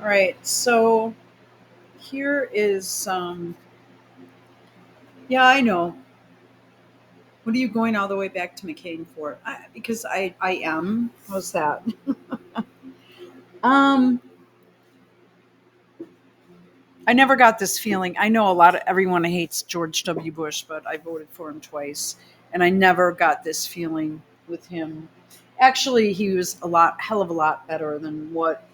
All right, so here is yeah, I know. What are you going all the way back to McCain for? Because I am. How's that? Um, I never got this feeling. I know a lot of everyone hates George W. Bush, but I voted for him twice, and I never got this feeling with him. Actually, he was a lot, hell of a lot better than what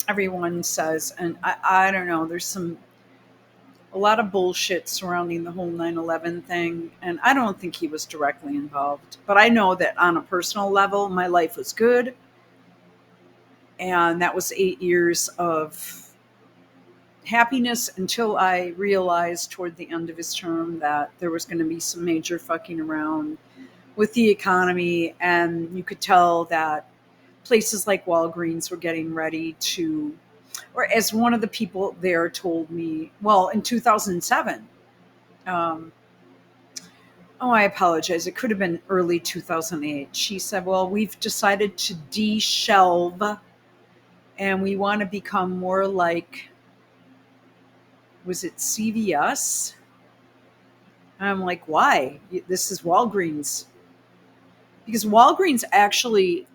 everyone says. And I don't know. There's a lot of bullshit surrounding the whole 9/11 thing, and I don't think he was directly involved. But I know that on a personal level, my life was good, and that was 8 years of happiness until I realized toward the end of his term that there was going to be some major fucking around with the economy, and you could tell that places like Walgreens were getting ready to, or as one of the people there told me, well, in 2007. Um, Oh, I apologize. It could have been early 2008. She said, well, we've decided to de-shelve and we want to become more like, was it CVS? And I'm like, why? This is Walgreens. Because Walgreens actually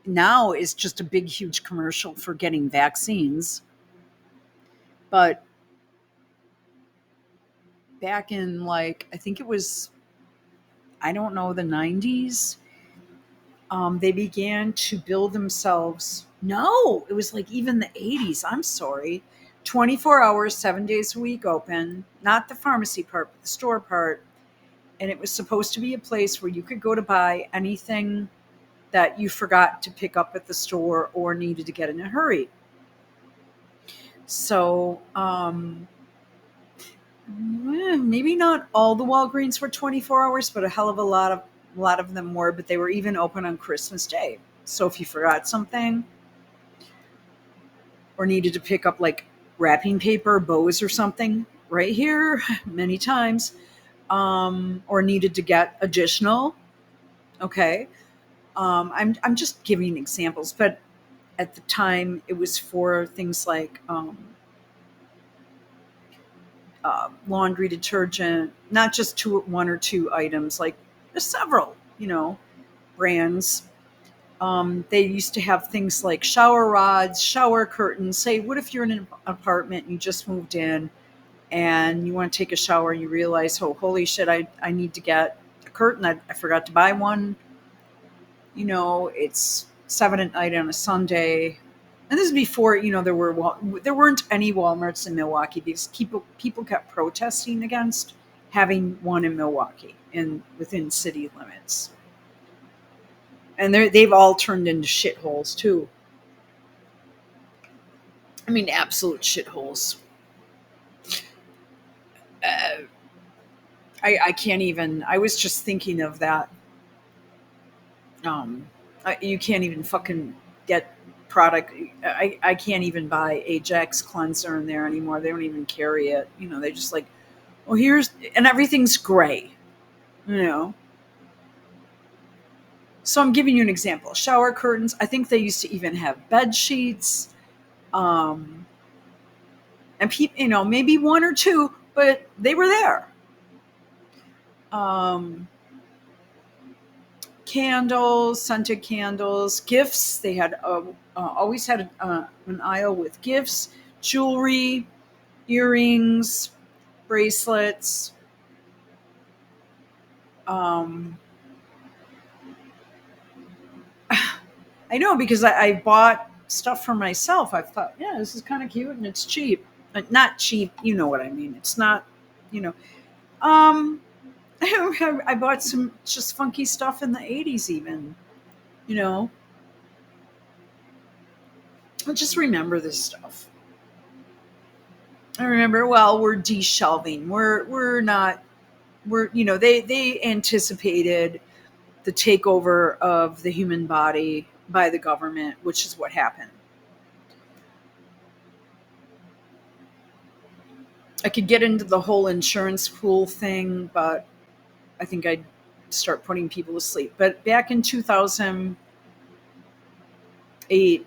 now is just a big, huge commercial for getting vaccines. But back in, like, I think it was, I don't know, the 90s, they began to build themselves. No, it was like even the 80s. I'm sorry. 24 hours, 7 days a week open, not the pharmacy part, but the store part. And it was supposed to be a place where you could go to buy anything that you forgot to pick up at the store or needed to get in a hurry. So, maybe not all the Walgreens were 24 hours, but a hell of a lot of them were, but they were even open on Christmas Day. So if you forgot something, or needed to pick up like wrapping paper, bows, or something right here many times, or needed to get additional. Okay. I'm just giving examples, but at the time it was for things like laundry detergent, not just one or two items, like there's several, brands. They used to have things like shower rods, shower curtains. Say, what if you're in an apartment and you just moved in and you want to take a shower and you realize, oh, holy shit, I need to get a curtain. I forgot to buy one. It's 7 at night on a Sunday. And this is before, there weren't any Walmarts in Milwaukee because people kept protesting against having one in Milwaukee and within city limits. And they've all turned into shitholes too. I mean, absolute shitholes. Uh, I can't even. I was just thinking of that. You can't even fucking get product. I can't even buy Ajax cleanser in there anymore. They don't even carry it. They just like, well, here's, and everything's gray. You know. So I'm giving you an example. Shower curtains. I think they used to even have bed sheets. Um, and people, maybe one or two, but they were there. Um, Candles, scented candles, gifts. They had always had an aisle with gifts, jewelry, earrings, bracelets. Um, I know because I bought stuff for myself. I thought, yeah, this is kind of cute and it's cheap. Not cheap, you know what I mean. It's not, you know. Um, I bought some just funky stuff in the 80s, even. You know, I just remember this stuff. I remember, well, we're de-shelving. We're not. We're they anticipated the takeover of the human body by the government, which is what happened. I could get into the whole insurance pool thing, but I think I'd start putting people to sleep. But back in 2000, 8,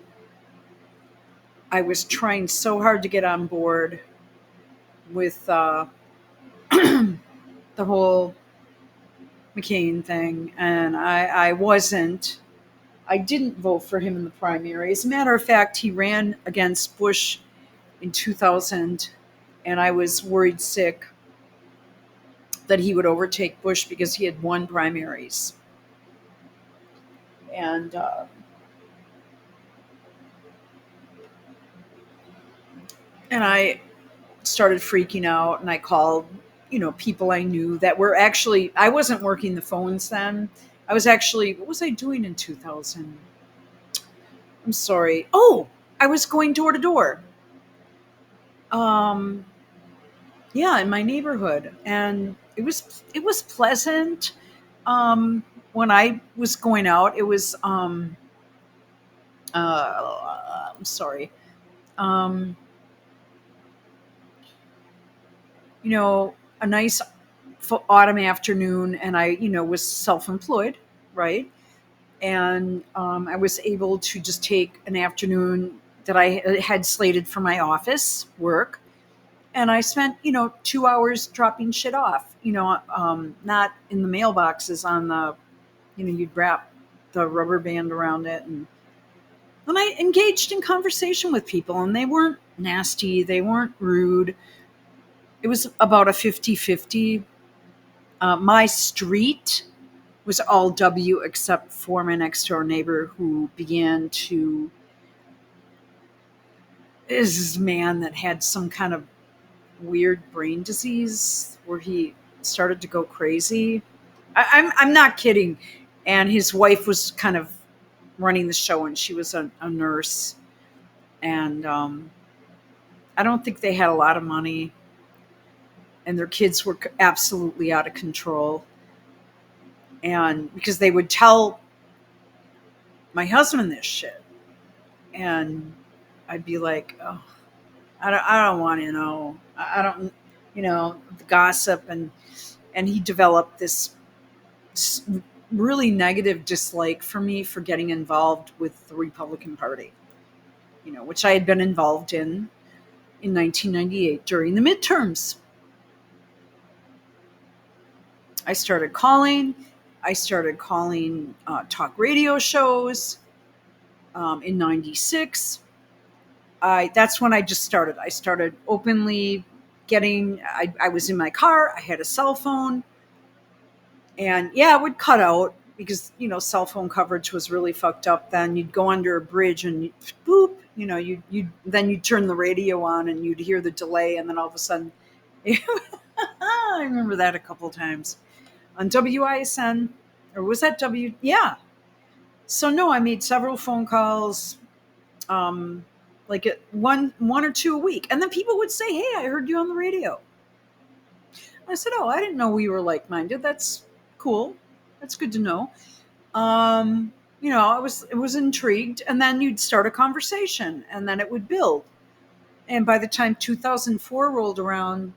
I was trying so hard to get on board with the whole McCain thing, and I wasn't. I didn't vote for him in the primary. As a matter of fact, he ran against Bush in 2000, and I was worried sick that he would overtake Bush because he had won primaries. And I started freaking out, and I called, people I knew that were actually, I wasn't working the phones then. I was actually, what was I doing in 2000? I'm sorry. Oh, I was going door to door. Um, yeah, in my neighborhood, and it was pleasant. When I was going out, it was I'm sorry. Um, you know, a nice autumn afternoon, and I, was self-employed, right? And I was able to just take an afternoon that I had slated for my office work, and I spent, 2 hours dropping shit off. Not in the mailboxes on the, you'd wrap the rubber band around it, and I engaged in conversation with people, and they weren't nasty, they weren't rude. It was about a 50-50. My street was all W except for my next door neighbor who began to, is this man that had some kind of weird brain disease where he started to go crazy. I'm not kidding. And his wife was kind of running the show, and she was a nurse. And I don't think they had a lot of money, and their kids were absolutely out of control. And because they would tell my husband this shit, and I'd be like, oh, I don't want to know. I don't, the gossip, and he developed this really negative dislike for me for getting involved with the Republican Party, which I had been involved in 1998 during the midterms. I started calling. I started calling talk radio shows in '96. That's when I just started. I started openly getting. I was in my car. I had a cell phone, and yeah, it would cut out because cell phone coverage was really fucked up. Then you'd go under a bridge and boop. You then you'd turn the radio on and you'd hear the delay, and then all of a sudden, I remember that a couple of times on WISN, or was that W? Yeah. So no, I made several phone calls, like one or two a week, and then people would say, "Hey, I heard you on the radio." I said, "Oh, I didn't know we were like-minded. That's cool. That's good to know." I was intrigued, and then you'd start a conversation, and then it would build. And by the time 2004 rolled around,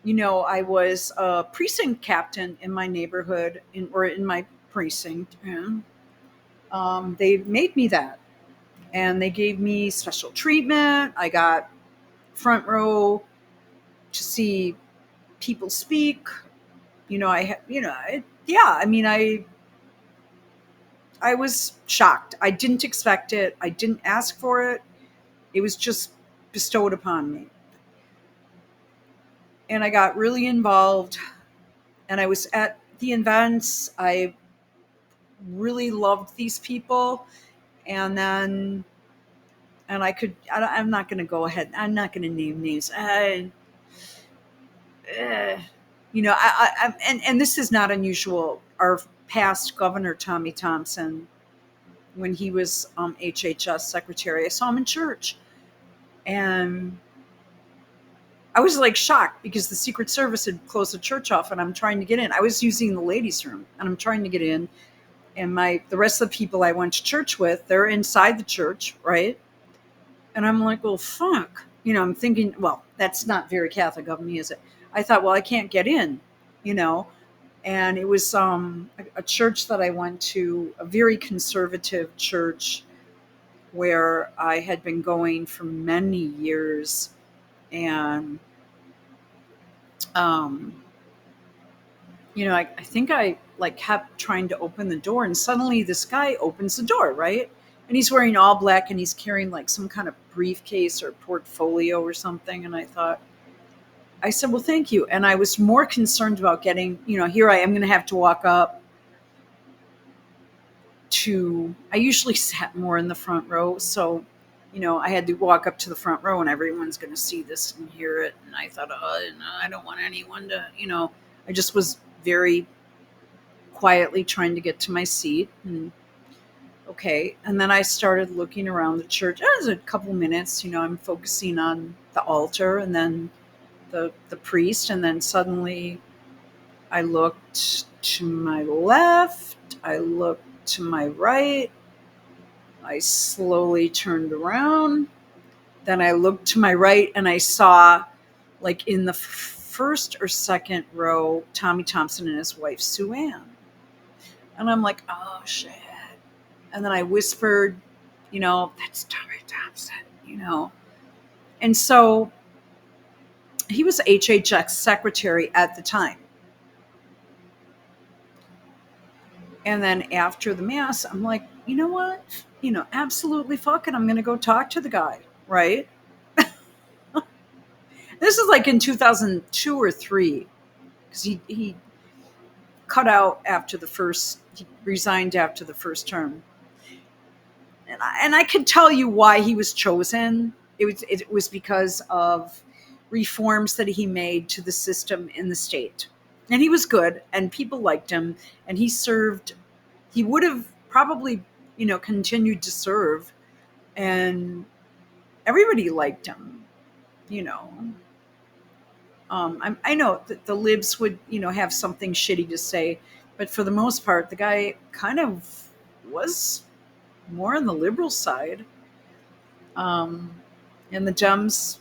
I was a precinct captain in my neighborhood, or in my precinct, and they made me that, and they gave me special treatment. I got front row to see people speak. Yeah. I mean, I was shocked. I didn't expect it. I didn't ask for it. It was just bestowed upon me, and I got really involved. And I was at the events. I really loved these people, and then I'm not going to go ahead. I'm not going to name names. Uh, and this is not unusual. Our past governor, Tommy Thompson, when he was HHS secretary, I saw him in church, and I was like shocked because the Secret Service had closed the church off, and I'm trying to get in. I was using the ladies' room, and I'm trying to get in, and the rest of the people I went to church with, they're inside the church, right? And I'm like, well, fuck. I'm thinking, well, that's not very Catholic of me, is it? I thought, well, I can't get in, you know. And it was a church that I went to, a very conservative church. where I had been going for many years, and um, I think I like kept trying to open the door, and suddenly this guy opens the door, right? And he's wearing all black, and he's carrying like some kind of briefcase or portfolio or something. And I said, well, thank you. And I was more concerned about getting, here I am going to have to walk up I usually sat more in the front row. So, I had to walk up to the front row and everyone's going to see this and hear it. And I thought, oh, no, I don't want anyone to, I just was very quietly trying to get to my seat. And okay. And then I started looking around the church. It was a couple minutes, I'm focusing on the altar and then the priest. And then suddenly I looked to my left. I looked to my right. I slowly turned around. Then I looked to my right and I saw, like in the first or second row, Tommy Thompson and his wife, Sue Ann. And I'm like, oh, shit. And then I whispered, that's Tommy Thompson. And so he was HHX secretary at the time. And then after the mass, I'm like, you know what? Absolutely fuck it. I'm going to go talk to the guy, right? This is like in 2002 or 3, because he cut out after he resigned after the first term. And I can tell you why he was chosen. It was because of reforms that he made to the system in the state. And he was good, and people liked him, and he would have probably, continued to serve, and everybody liked him, you know. I know that the libs would, have something shitty to say, but for the most part, the guy kind of was more on the liberal side. And the Dems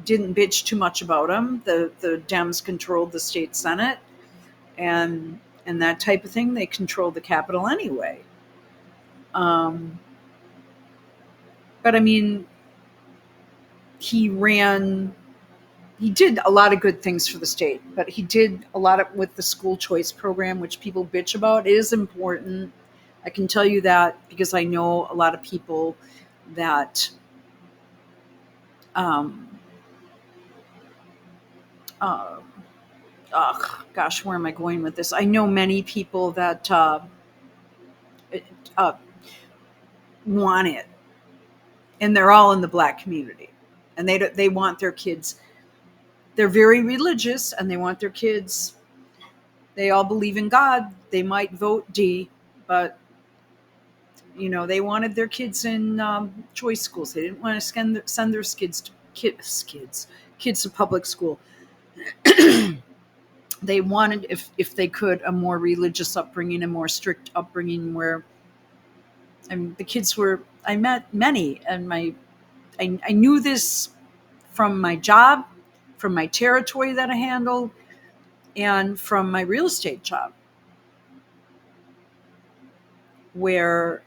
didn't bitch too much about him. The Dems controlled the state Senate and that type of thing. They controlled the Capitol anyway. But I mean, he did a lot of good things for the state, but he did a lot with the school choice program, which people bitch about. It is important. I can tell you that because I know a lot of people that uh, gosh, where am I going with this? I know many people that uh, want it, and they're all in the Black community, and they want their kids. They're very religious, and they want their kids. They all believe in God. They might vote D, but they wanted their kids in choice schools. They didn't want to send their kids to public school. They wanted, if they could, a more religious upbringing, a more strict upbringing where, the kids were, I met many, and I knew this from my job, from my territory that I handled, and from my real estate job, where,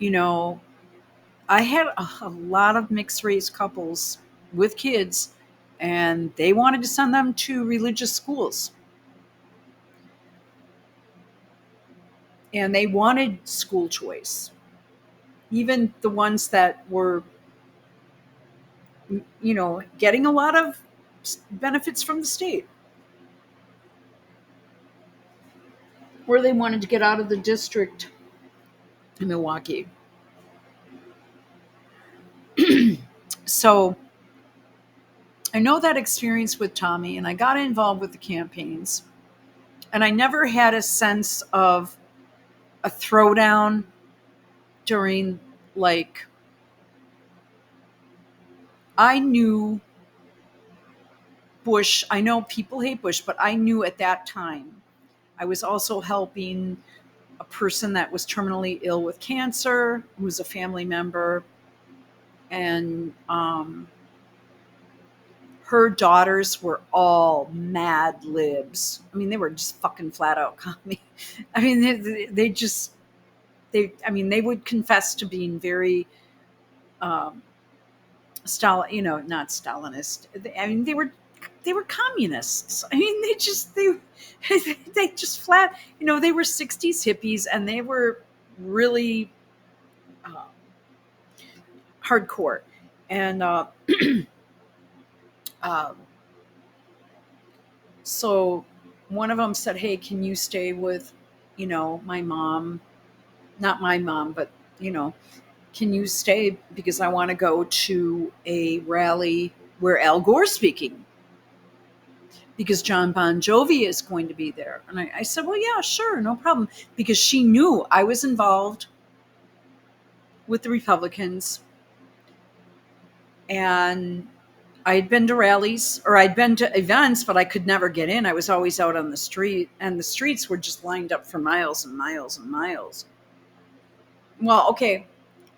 I had a lot of mixed race couples with kids, and they wanted to send them to religious schools. And they wanted school choice. Even the ones that were, getting a lot of benefits from the state, where they wanted to get out of the district in Milwaukee. So I know that experience with Tommy, and I got involved with the campaigns, and I never had a sense of a throwdown during, like, I knew Bush. I know people hate Bush, but I knew at that time I was also helping a person that was terminally ill with cancer, who was a family member, and her daughters were all mad libs. I mean, they were just fucking flat out commie. I mean, they just, They would confess to being very um, Stalin, not Stalinist. They were communists. They just flat, they were '60s hippies, and they were really uh, hardcore. And uh, so one of them said, "Hey, can you stay with, my mom? Not my mom, but you know, can you stay because I want to go to a rally where Al Gore's speaking because John Bon Jovi is going to be there." And I said, "Well, yeah, sure, no problem," because she knew I was involved with the Republicans, and I'd been to rallies or I'd been to events, but I could never get in. I was always out on the street, and the streets were just lined up for miles and miles and miles. Well, okay,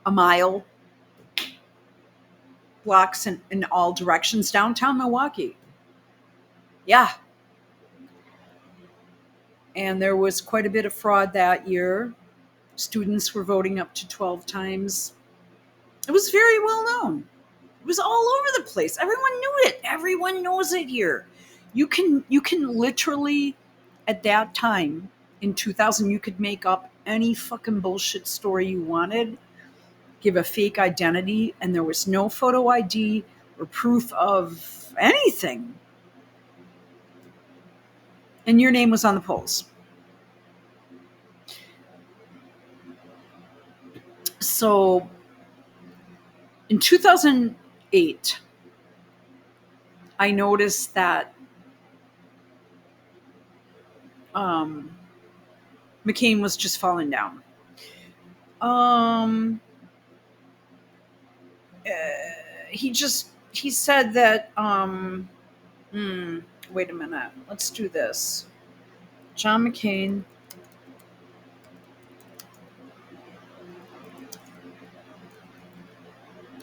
a mile, blocks in all directions downtown Milwaukee. Yeah. And there was quite a bit of fraud that year. Students were voting up to 12 times. It was very well known. It was all over the place. Everyone knew it. Everyone knows it here. You can literally at that time in 2000 you could make up any fucking bullshit story you wanted, give a fake identity, and there was no photo ID or proof of anything. And your name was on the polls. So in 2008, I noticed that um, McCain was just falling down. Um, uh, he said that. Hmm, wait a minute. Let's do this. John McCain.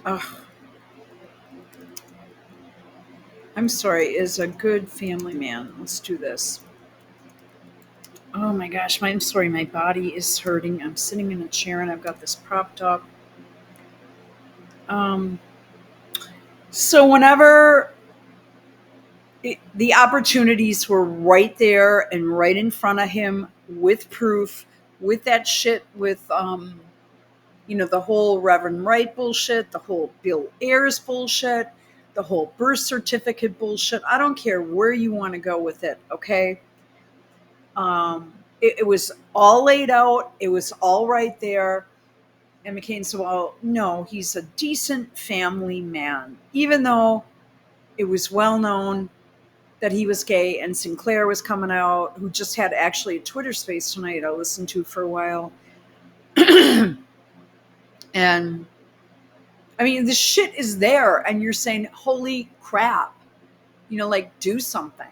Oh, I'm sorry. Is a good family man. Let's do this. Oh my gosh, I'm sorry. My body is hurting. I'm sitting in a chair and I've got this propped up. Um, so whenever the opportunities were right there and right in front of him with proof, with that shit, with the whole Reverend Wright bullshit, the whole Bill Ayers bullshit, the whole birth certificate bullshit. I don't care where you want to go with it, okay? It was all laid out. It was all right there. And McCain said, "Well, no, he's a decent family man," even though it was well known that he was gay, and Sinclair was coming out, who just had actually a Twitter space tonight I listened to for a while. And I mean, the shit is there, and you're saying, holy crap, like do something.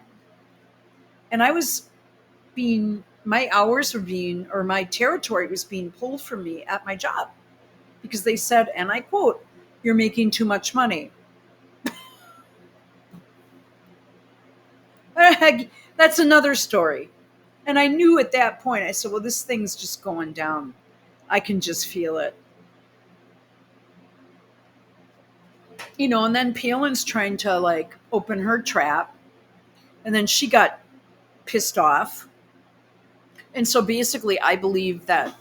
And I was my hours were or my territory was being pulled from me at my job because they said, and I quote, "You're making too much money." That's another story. And I knew at that point, I said, well, this thing's just going down. I can just feel it. And then Palin's trying to like open her trap. And then she got pissed off. And so basically, I believe that.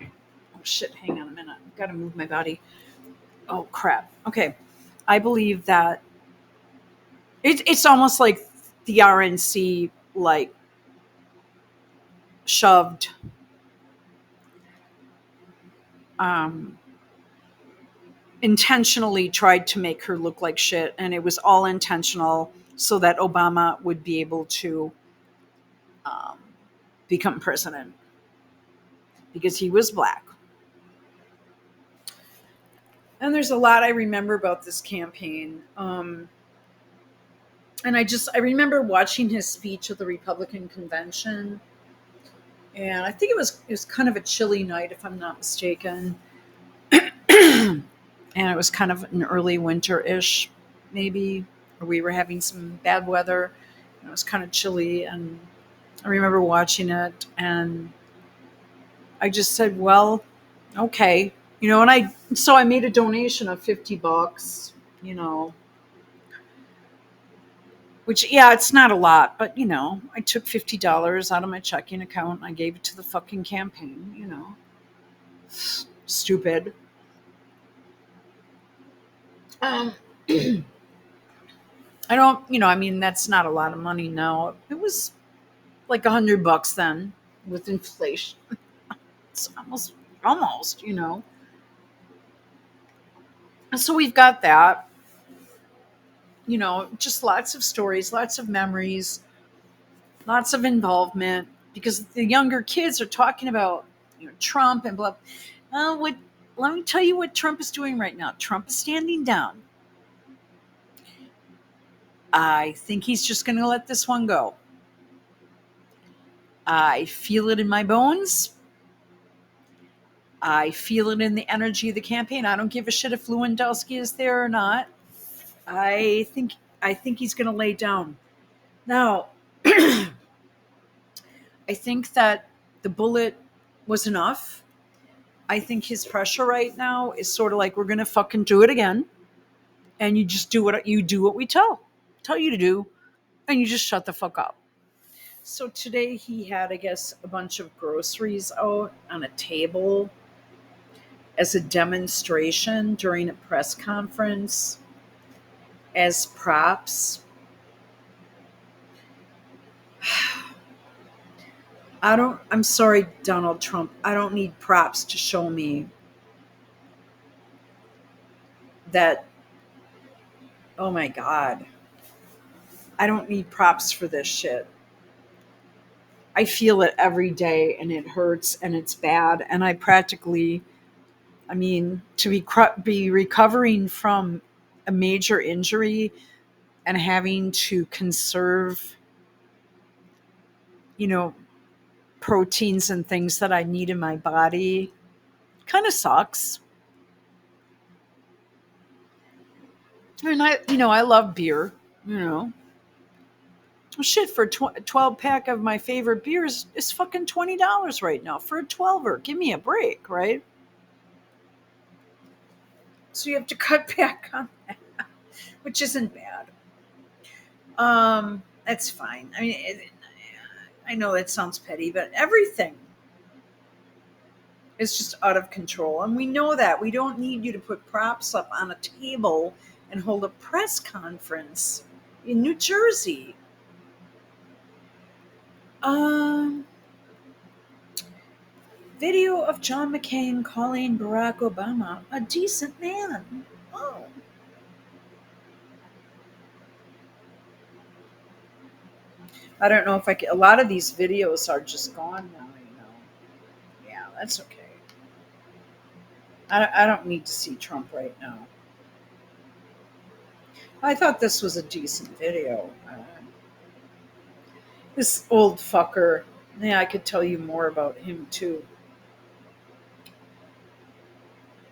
Oh, shit, hang on a minute. I've got to move my body. Oh, crap. Okay. I believe that it's almost like the RNC, like, shoved um, intentionally tried to make her look like shit, and it was all intentional so that Obama would be able to um, become president because he was black. And there's a lot I remember about this campaign. And I remember watching his speech at the Republican convention, and I think it was kind of a chilly night, if I'm not mistaken. And it was kind of an early winter-ish, maybe, or we were having some bad weather. And it was kind of chilly, and I remember watching it, and I just said, well, Okay. And I made a donation of $50, you know, which, yeah, it's not a lot, but, I took $50 out of my checking account and I gave it to the fucking campaign. Stupid. Um, I don't, that's not a lot of money now. It was like $100 then with inflation. It's almost. So we've got that, just lots of stories, lots of memories, lots of involvement because the younger kids are talking about, Trump and blah. What? Let me tell you what Trump is doing right now. Trump is standing down. I think he's just going to let this one go. I feel it in my bones. I feel it in the energy of the campaign. I don't give a shit if Lewandowski is there or not. I think I think he's going to lay down. Now, I think that the bullet was enough. I think his pressure right now is sort of like we're going to fucking do it again, and you just do what we tell you to do, and you just shut the fuck up. So today he had, I guess, a bunch of groceries out on a table as a demonstration during a press conference as props. I'm sorry, Donald Trump. I don't need props to show me that, oh my God, I don't need props for this shit. I feel it every day and it hurts and it's bad. And to be recovering from a major injury and having to conserve, you know, proteins and things that I need in my body kind of sucks. I love beer, you know. Well, shit, for a 12 pack of my favorite beers is fucking $20 right now for a 12er. Give me a break, right? So you have to cut back on that, which isn't bad. That's fine. I mean, I know that sounds petty, but everything is just out of control. And we know that. We don't need you to put props up on a table and hold a press conference in New Jersey. Um, Video of John McCain calling Barack Obama a decent man. Oh. I don't know if I can. A lot of these videos are just gone now. Yeah, that's okay. I don't need to see Trump right now. I thought this was a decent video. This old fucker. Yeah, I could tell you more about him too.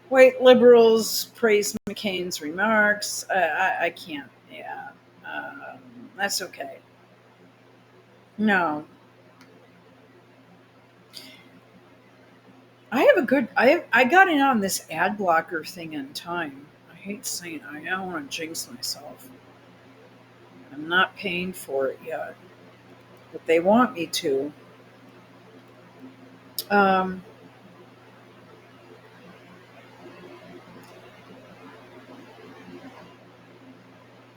White liberals praise McCain's remarks. I can't. Yeah, um, that's okay. No, I have a good. I got in on this ad blocker thing in time. I hate saying I don't want to jinx myself. I'm not paying for it yet, but they want me to. Um,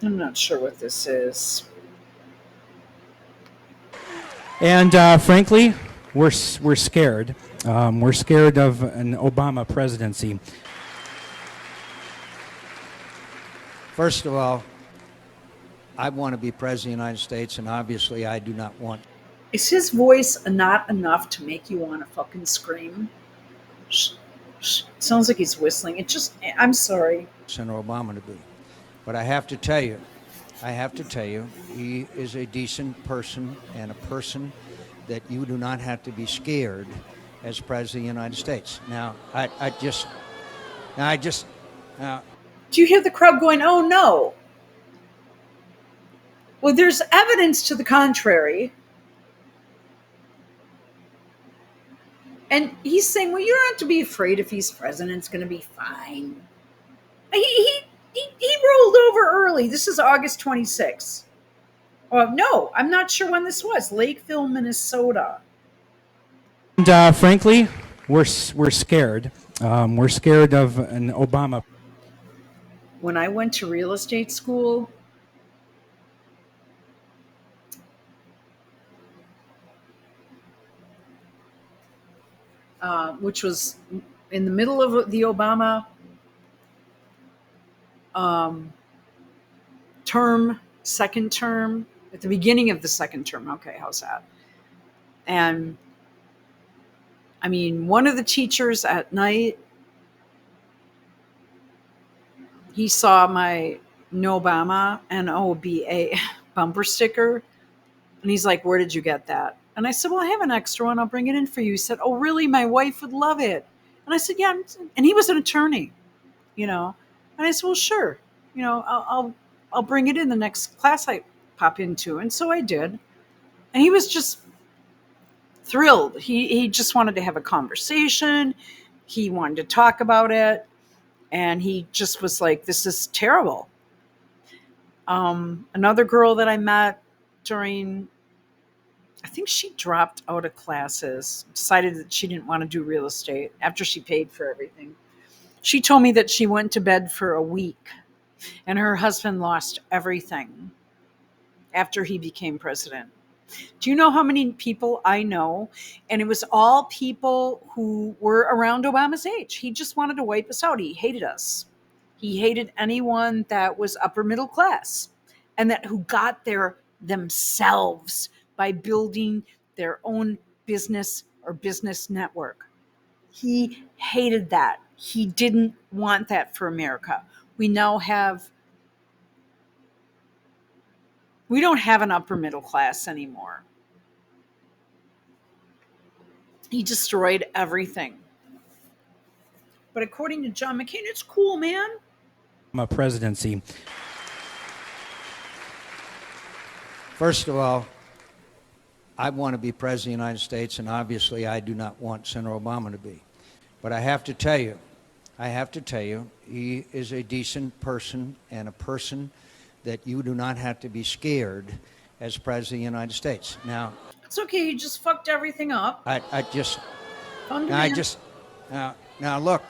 I'm not sure what this is. And frankly, we're scared. We're scared of an Obama presidency. First of all, I want to be president of the United States, and obviously I do not want Is his voice not enough to make you want to fucking scream? Sounds like he's whistling. I'm sorry. Senator Obama to be. But I have to tell you, he is a decent person and a person that you do not have to be scared as president of the United States. Now, Do you hear the crowd going, oh no? Well, there's evidence to the contrary. And he's saying, well, you don't have to be afraid if he's president, it's going to be fine. He rolled over early. This is August 26th. No, I'm not sure when this was. Lakeville, Minnesota. And frankly, we're scared. We're scared of an Obama. When I went to real estate school, which was in the middle of the Obama term, second term, at the beginning of the second term. Okay, how's that? And I mean, one of the teachers at night, he saw my No Obama, NOBA bumper sticker. And he's like, where did you get that? And I said, well, I have an extra one. I'll bring it in for you. He said, oh, really? My wife would love it. And I said, yeah. And he was an attorney, you know. And I said, well, sure. You know, I'll bring it in the next class I pop into. And so I did. And he was just thrilled. He just wanted to have a conversation. He wanted to talk about it. And he just was like, this is terrible. Another girl that I met during, I think she dropped out of classes, decided that she didn't want to do real estate after she paid for everything. She told me that she went to bed for a week and her husband lost everything after he became president. Do you know how many people I know? And it was all people who were around Obama's age. He just wanted to wipe us out. He hated us. He hated anyone that was upper middle class and that who got there themselves by building their own business or business network. He hated that. He didn't want that for America. We don't have an upper middle class anymore. He destroyed everything. But according to John McCain, it's cool, man. Presidency. First of all, I want to be president of the United States, and obviously I do not want Senator Obama to be. But I have to tell you, he is a decent person and a person that you do not have to be scared as president of the United States. Now, it's okay. You just fucked everything up. Now look,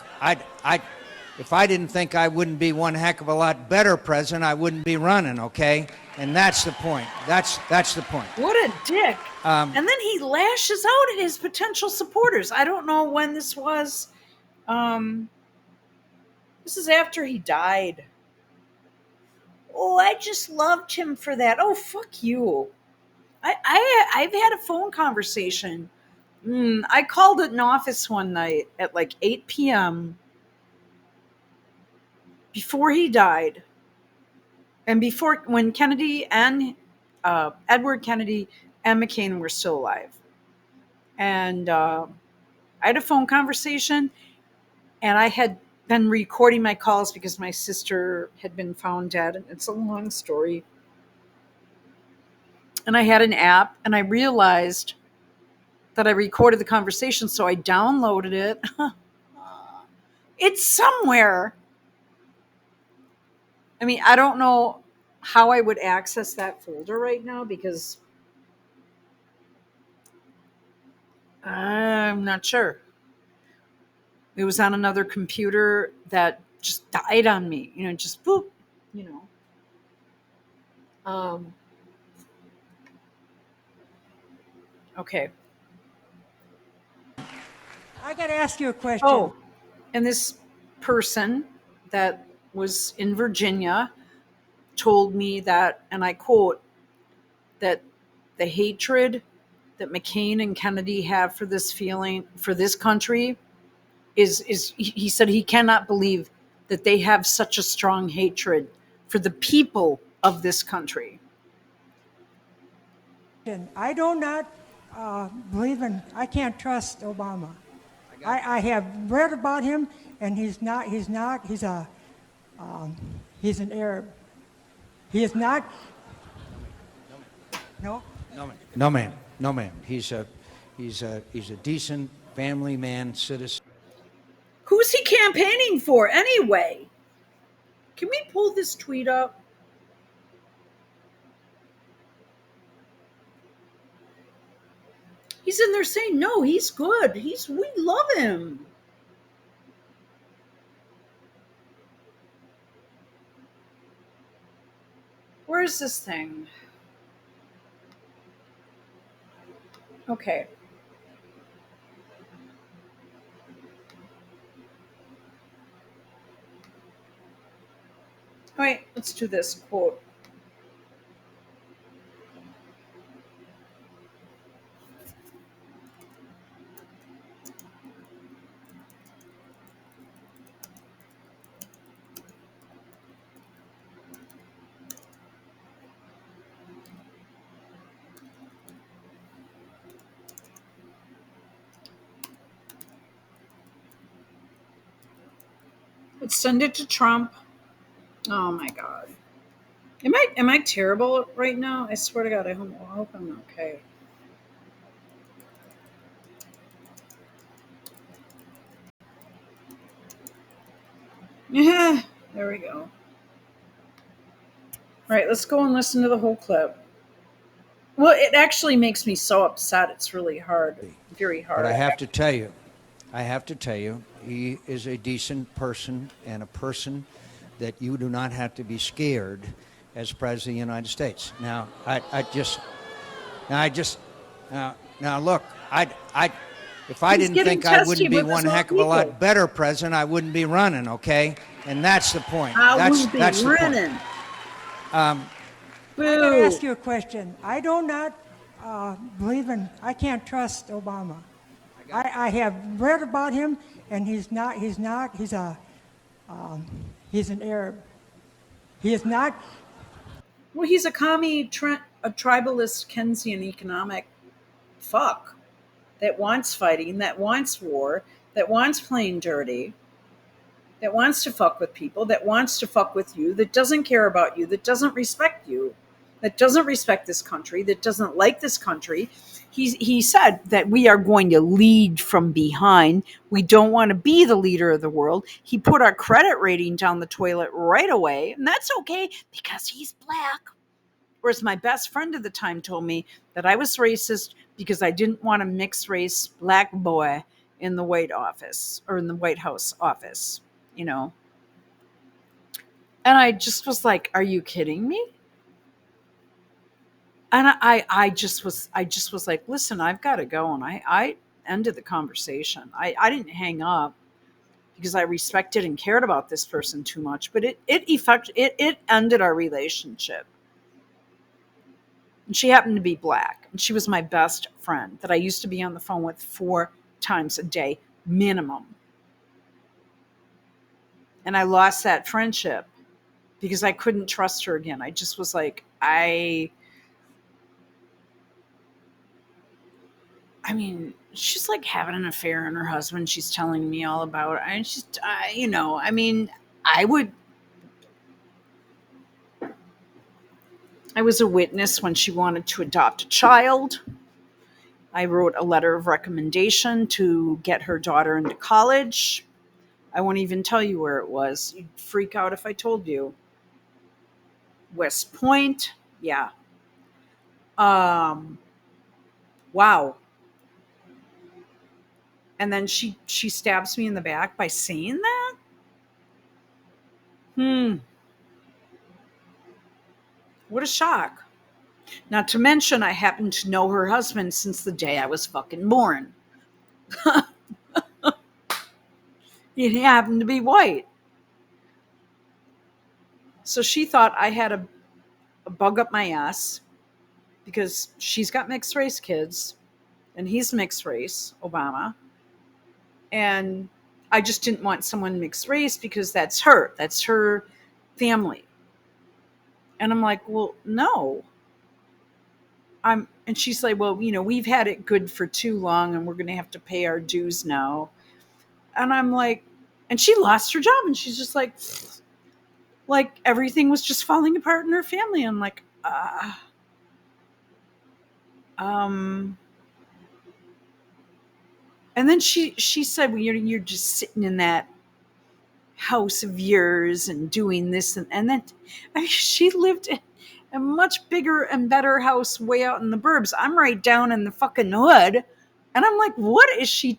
if I didn't think I wouldn't be one heck of a lot better president, I wouldn't be running, okay? And that's the point. That's the point. What a dick. And then he lashes out at his potential supporters. I don't know when this was. This is after he died. Oh, I just loved him for that. Oh, fuck you. I've had a phone conversation. I called an office one night at like 8 p.m. before he died. And before, when Kennedy and Edward Kennedy and McCain were still alive. And I had a phone conversation, and I had been recording my calls because my sister had been found dead. And it's a long story. And I had an app, and I realized that I recorded the conversation, so I downloaded it. It's somewhere. I mean, I don't know how I would access that folder right now because I'm not sure. It was on another computer that just died on me, just boop, Okay. I got to ask you a question. Oh, and this person that was in Virginia told me that, and I quote, that the hatred that McCain and Kennedy have for this country is he said he cannot believe that they have such a strong hatred for the people of this country. I do not believe in, I can't trust Obama. I have read about him, and he's an Arab. He is not. No, No, ma'am. He's a decent family man, citizen. Who's he campaigning for anyway? Can we pull this tweet up? He's in there saying, no, he's good. We love him. Where is this thing? Okay. All right, let's do this quote. Let's send it to Trump. Oh my God. Am I terrible right now? I swear to God, I hope I'm okay. Yeah, there we go. All right, let's go and listen to the whole clip. Well, it actually makes me so upset. It's really hard, very hard. But I have to tell you, he is a decent person and a person that you do not have to be scared as president of the United States. Now, look, if I He's didn't think getting I wouldn't testy be with one his own heck of a lot people. better president, I wouldn't be running, okay? And that's the point. I That's will be the point. running. I got to Boo. ask you a question. I do not believe in, I can't trust Obama. I have read about him, and he's an Arab. He is not. Well, he's a a tribalist Keynesian economic fuck that wants fighting, that wants war, that wants playing dirty, that wants to fuck with people, that wants to fuck with you, that doesn't care about you, that doesn't respect you, that doesn't respect this country, that doesn't like this country. He said that we are going to lead from behind. We don't want to be the leader of the world. He put our credit rating down the toilet right away, and that's okay because he's black. Whereas my best friend at the time told me that I was racist because I didn't want a mixed race black boy in the White Office or in the White House office, you know. And I just was like, "Are you kidding me?" And I just was like, "Listen, I've got to go." And I ended the conversation. I didn't hang up because I respected and cared about this person too much, but it ended our relationship. And she happened to be black. And she was my best friend that I used to be on the phone with 4 times a day, minimum. And I lost that friendship because I couldn't trust her again. I just was like, I mean, she's like having an affair and her husband, she's telling me all about it. And she's, I mean, I was a witness when she wanted to adopt a child. I wrote a letter of recommendation to get her daughter into college. I won't even tell you where it was. You'd freak out if I told you. West Point. Yeah. Um, wow. And then she stabs me in the back by saying that? What a shock. Not to mention, I happen to know her husband since the day I was fucking born. He happened to be white. So she thought I had a bug up my ass because she's got mixed race kids and he's mixed race, Obama. And I just didn't want someone mixed race because that's her family. And I'm like, well, no. And she's like, well, we've had it good for too long and we're going to have to pay our dues now. And I'm like, and she lost her job and she's just like everything was just falling apart in her family. I'm like, um, And then she said, well, you're just sitting in that house of yours and doing this. And then I mean, she lived in a much bigger and better house way out in the burbs. I'm right down in the fucking hood. And I'm like, what is she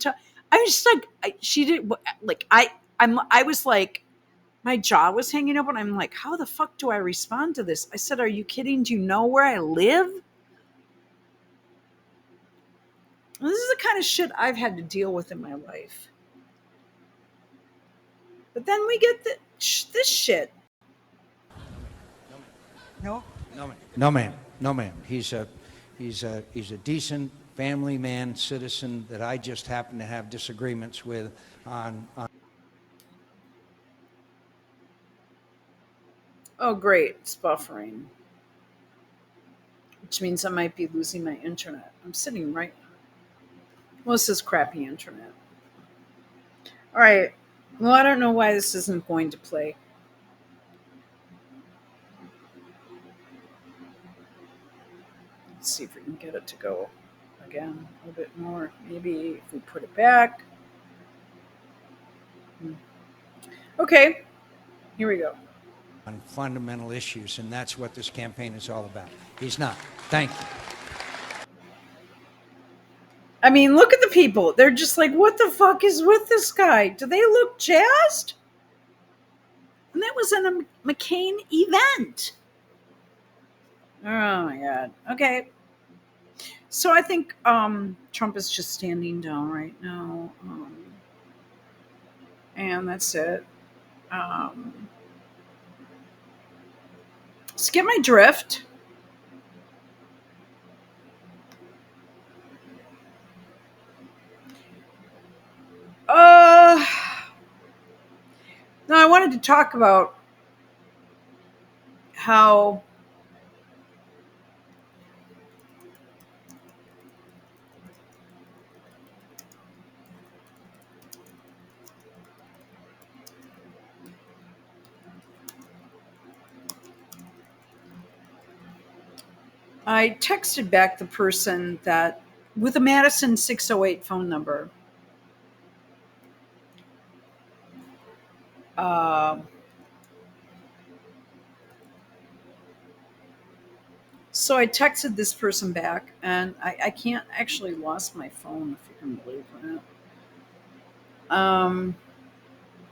I was just like, she did like, I was like, my jaw was hanging open. I'm like, how the fuck do I respond to this? I said, are you kidding? Do you know where I live? And this is the kind of shit I've had to deal with in my life. But then we get this shit. No, No, ma'am. No, ma'am. No, ma'am. He's a decent family man, citizen that I just happen to have disagreements with on. Oh, great. It's buffering, which means I might be losing my internet. I'm sitting right. Well, this is crappy internet. All right. Well, I don't know why this isn't going to play. Let's see if we can get it to go again a little bit more. Maybe if we put it back. Okay. Here we go. On fundamental issues, and that's what this campaign is all about. He's not. Thank you. I mean, look at the people. They're just like, what the fuck is with this guy? Do they look jazzed? And that was in a McCain event. Oh my God. Okay. So I think Trump is just standing down right now. And that's it. Skip my drift. Now I wanted to talk about how I texted back the person that with a Madison 608 phone number. So I texted this person back, and I can't actually lost my phone, if you can believe that.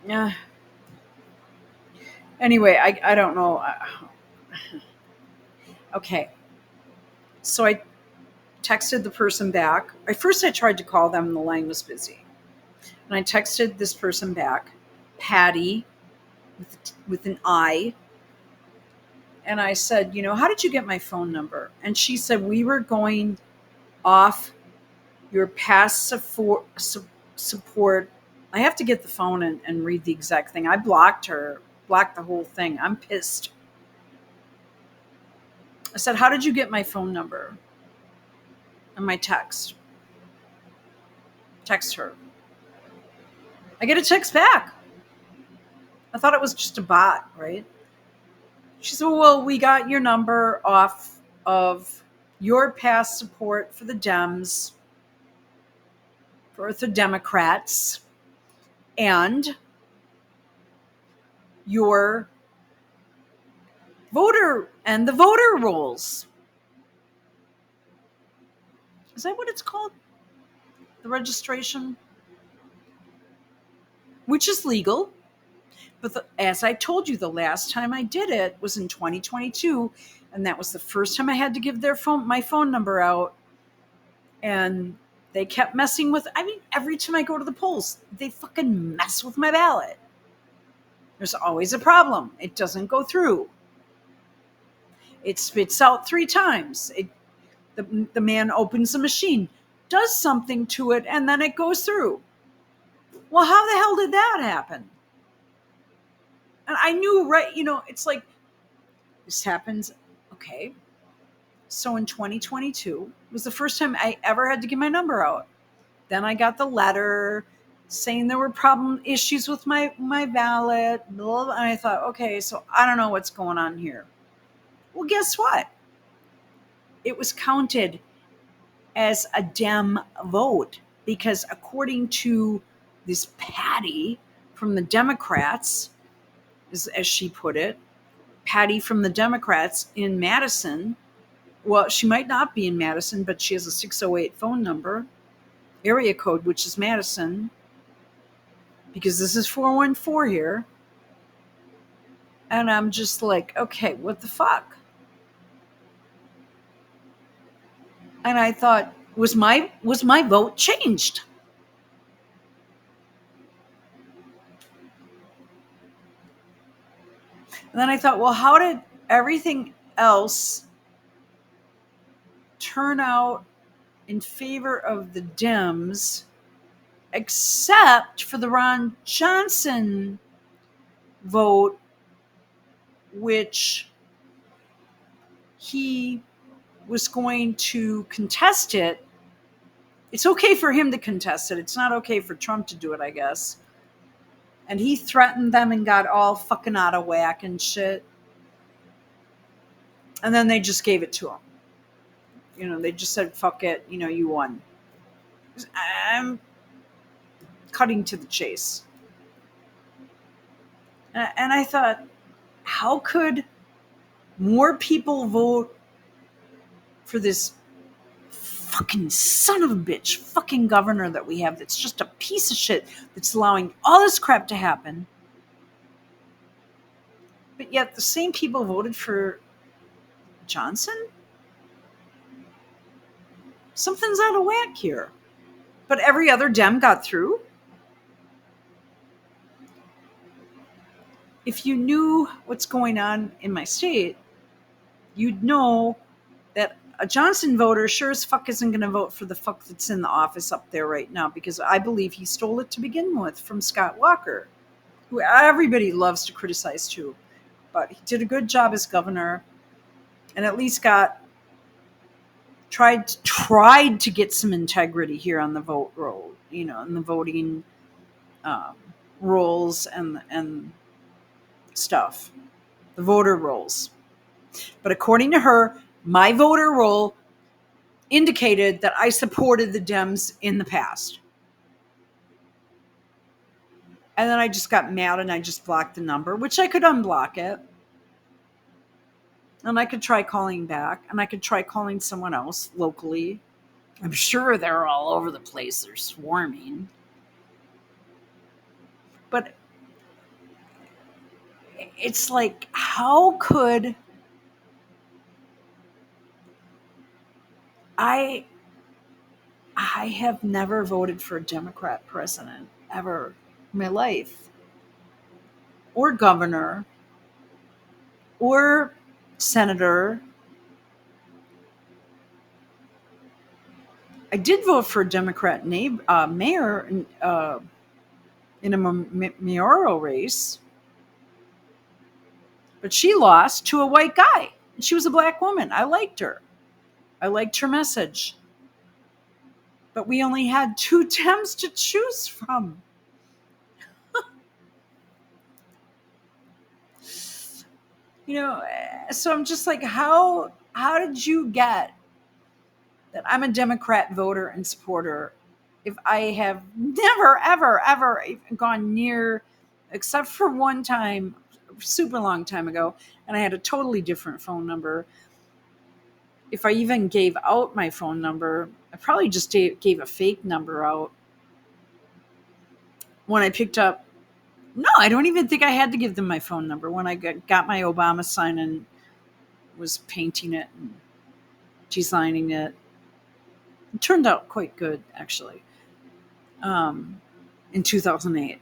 Yeah. Anyway, I don't know. Okay. So I texted the person back. At first, I tried to call them, and the line was busy. And I texted this person back, Patty, with an I. And I said, how did you get my phone number? And she said, we were going off your past support. I have to get the phone and read the exact thing. I blocked her, blocked the whole thing. I'm pissed. I said, how did you get my phone number? And my text. Text her. I get a text back. I thought it was just a bot, right? She said, well, we got your number off of your past support for the Dems, for the Democrats, and your the voter rolls. Is that what it's called? The registration? Which is legal. But as I told you, the last time I did it was in 2022, and that was the first time I had to give my phone number out. And they kept messing with. I mean, every time I go to the polls, they fucking mess with my ballot. There's always a problem. It doesn't go through. It spits out 3 times. The man opens the machine, does something to it, and then it goes through. Well, how the hell did that happen? And I knew, right, it's like, this happens. Okay. So in 2022 was the first time I ever had to give my number out. Then I got the letter saying there were issues with my ballot. Blah, blah, and I thought, okay, so I don't know what's going on here. Well, guess what? It was counted as a Dem vote. because according to this Patty from the Democrats, as she put it, Patty from the Democrats in Madison, well, she might not be in Madison, but she has a 608 phone number, area code, which is Madison, because this is 414 here. And I'm just like, okay, what the fuck? And I thought, was my vote changed? And then I thought, well, how did everything else turn out in favor of the Dems, except for the Ron Johnson vote, which he was going to contest it. It's okay for him to contest it. It's not okay for Trump to do it, I guess. And he threatened them and got all fucking out of whack and shit. And then they just gave it to him. You know, they just said, fuck it, you know, you won. I'm cutting to the chase. And I thought, how could more people vote for this fucking son of a bitch fucking governor that we have that's just a piece of shit that's allowing all this crap to happen? But yet the same people voted for Johnson? Something's out of whack here. But every other Dem got through? If you knew what's going on in my state, you'd know that a Johnson voter sure as fuck isn't going to vote for the fuck that's in the office up there right now, because I believe he stole it to begin with from Scott Walker, who everybody loves to criticize too. But he did a good job as governor and at least tried to get some integrity here on the vote roll, you know, in the voting rolls and stuff, the voter rolls. But according to her, my voter roll indicated that I supported the Dems in the past. And then I just got mad and I just blocked the number, which I could unblock it. And I could try calling back, and I could try calling someone else locally. I'm sure they're all over the place. They're swarming. But it's like, how could I have never voted for a Democrat president ever in my life, or governor, or senator. I did vote for a Democrat mayor in a mayoral race, but she lost to a white guy. She was a black woman. I liked her. I liked her message. But we only had 2 Dems to choose from. You know, so I'm just like, how did you get that I'm a Democrat voter and supporter if I have never, ever, ever gone near, except for one time, super long time ago, and I had a totally different phone number. If I even gave out my phone number, I probably just gave a fake number out. When I picked up, no, I don't even think I had to give them my phone number. When I got my Obama sign and was painting it and designing it, it turned out quite good, actually, in 2008.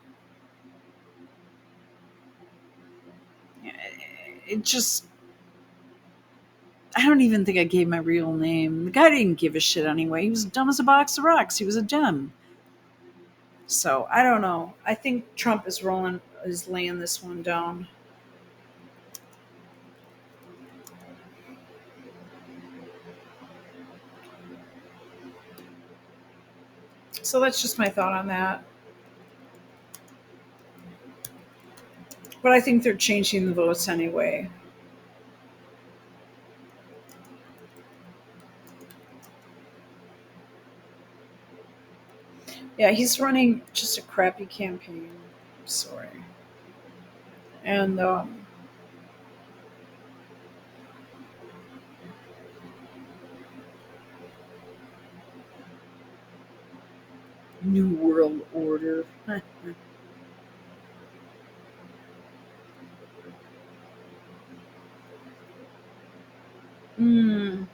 It just, I don't even think I gave my real name. The guy didn't give a shit anyway. He was dumb as a box of rocks. He was a Dem. So I don't know. I think Trump is laying this one down. So that's just my thought on that. But I think they're changing the votes anyway. Yeah, he's running just a crappy campaign. Sorry. And New World Order. Hmm.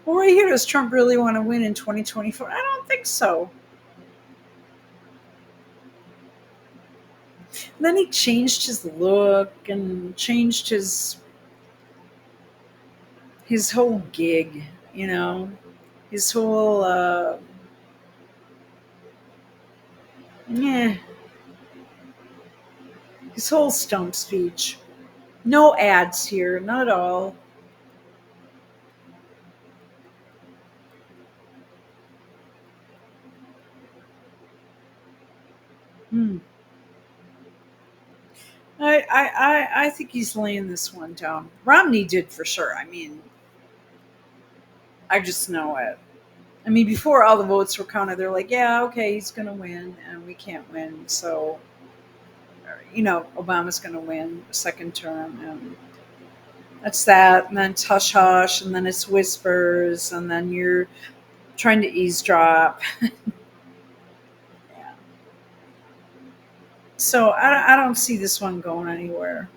Well, right here, does Trump really want to win in 2024? I don't think so. And then he changed his look and changed his whole gig, you know, his whole yeah, his whole stump speech. No ads here, not at all. Hmm. I think he's laying this one down. Romney did for sure. I mean, I just know it. I mean, before all the votes were counted, they're like, yeah, okay, he's going to win, and we can't win. So, Obama's going to win a second term. And that's that. And then it's hush hush, and then it's whispers, and then you're trying to eavesdrop. Yeah. So I don't see this one going anywhere.